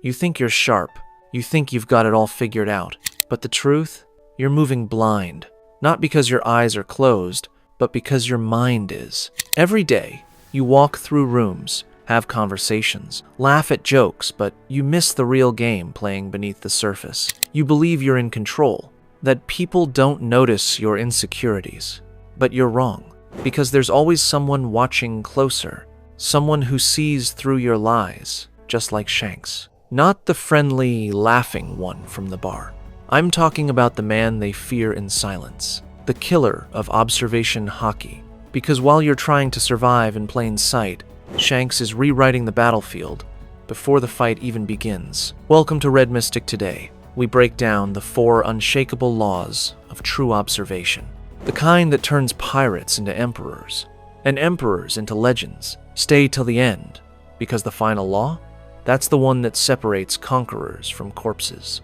You think you're sharp. You think you've got it all figured out. But the truth? You're moving blind. Not because your eyes are closed, but because your mind is. Every day, you walk through rooms, have conversations, laugh at jokes, but you miss the real game playing beneath the surface. You believe you're in control, that people don't notice your insecurities. But you're wrong, because there's always someone watching closer, someone who sees through your lies, just like Shanks. Not the friendly, laughing one from the bar. I'm talking about the man they fear in silence, the killer of observation Haki. Because while you're trying to survive in plain sight, Shanks is rewriting the battlefield before the fight even begins. Welcome to Red Mystic Today. We break down the 4 unshakable laws of true observation. The kind that turns pirates into emperors, and emperors into legends. Stay till the end, because the final law? That's the one that separates conquerors from corpses.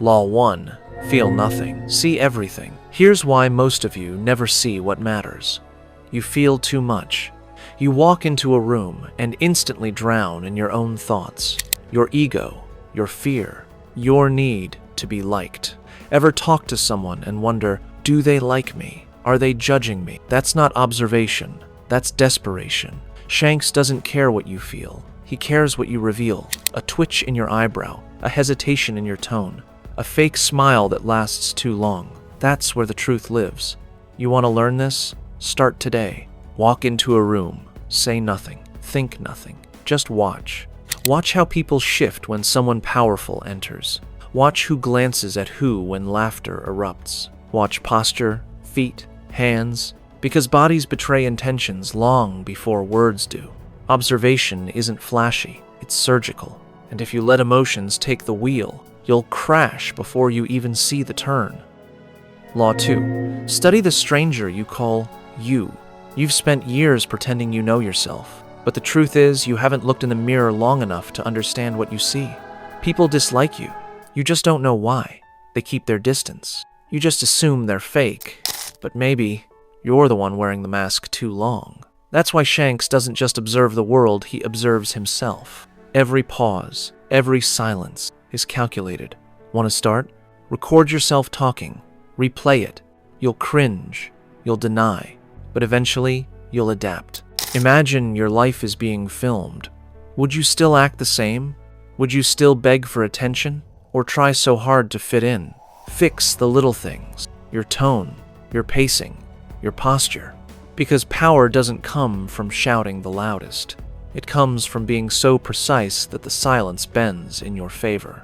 Law 1. Feel nothing. See everything. Here's why most of you never see what matters. You feel too much. You walk into a room and instantly drown in your own thoughts. Your ego, your fear, your need to be liked. Ever talk to someone and wonder, do they like me? Are they judging me? That's not observation. That's desperation. Shanks doesn't care what you feel. He cares what you reveal. A twitch in your eyebrow, a hesitation in your tone, a fake smile that lasts too long. That's where the truth lives. You want to learn this? Start today. Walk into a room. Say nothing. Think nothing. Just watch. Watch how people shift when someone powerful enters. Watch who glances at who when laughter erupts. Watch posture, feet, hands, because bodies betray intentions long before words do. Observation isn't flashy, it's surgical. And if you let emotions take the wheel, you'll crash before you even see the turn. Law 2. Study the stranger you call you. You've spent years pretending you know yourself, but the truth is you haven't looked in the mirror long enough to understand what you see. People dislike you. You just don't know why. They keep their distance. You just assume they're fake, but maybe you're the one wearing the mask too long. That's why Shanks doesn't just observe the world, he observes himself. Every pause, every silence is calculated. Want to start? Record yourself talking. Replay it. You'll cringe. You'll deny. But eventually, you'll adapt. Imagine your life is being filmed. Would you still act the same? Would you still beg for attention? Or try so hard to fit in? Fix the little things. Your tone, your pacing, your posture. Because power doesn't come from shouting the loudest. It comes from being so precise that the silence bends in your favor.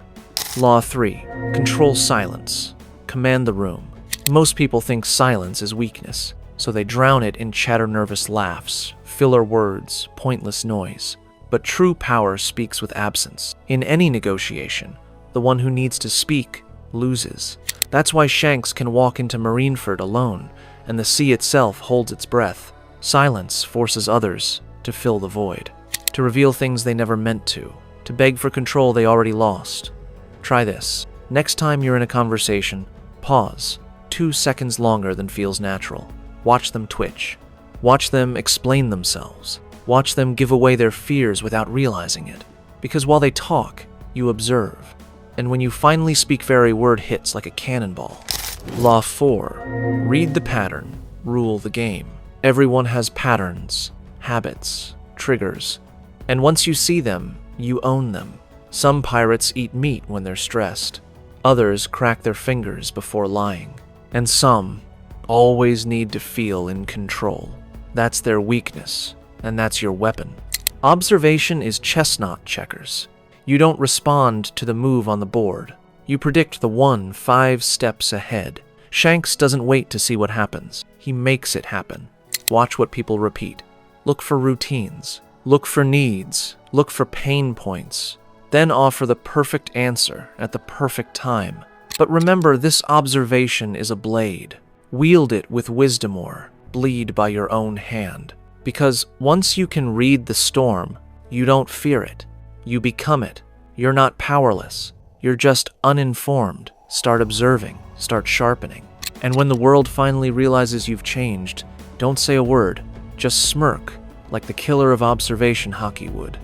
Law 3. Control silence. Command the room. Most people think silence is weakness, so they drown it in chatter-nervous laughs, filler words, pointless noise. But true power speaks with absence. In any negotiation, the one who needs to speak loses. That's why Shanks can walk into Marineford alone, and the sea itself holds its breath. Silence forces others to fill the void, to reveal things they never meant to beg for control they already lost. Try this. Next time you're in a conversation, pause 2 seconds longer than feels natural. Watch them twitch. Watch them explain themselves. Watch them give away their fears without realizing it. Because while they talk, you observe. And when you finally speak, very word hits like a cannonball. Law 4. Read the pattern, rule the game. Everyone has patterns, habits, triggers. And once you see them, you own them. Some pirates eat meat when they're stressed. Others crack their fingers before lying. And some always need to feel in control. That's their weakness, and that's your weapon. Observation is chestnut checkers. You don't respond to the move on the board. You predict the one 5 steps ahead. Shanks doesn't wait to see what happens. He makes it happen. Watch what people repeat. Look for routines. Look for needs. Look for pain points. Then offer the perfect answer at the perfect time. But remember, this observation is a blade. Wield it with wisdom or bleed by your own hand. Because once you can read the storm, you don't fear it. You become it. You're not powerless. You're just uninformed. Start observing. Start sharpening. And when the world finally realizes you've changed, don't say a word. Just smirk, like the killer of observation Haki would.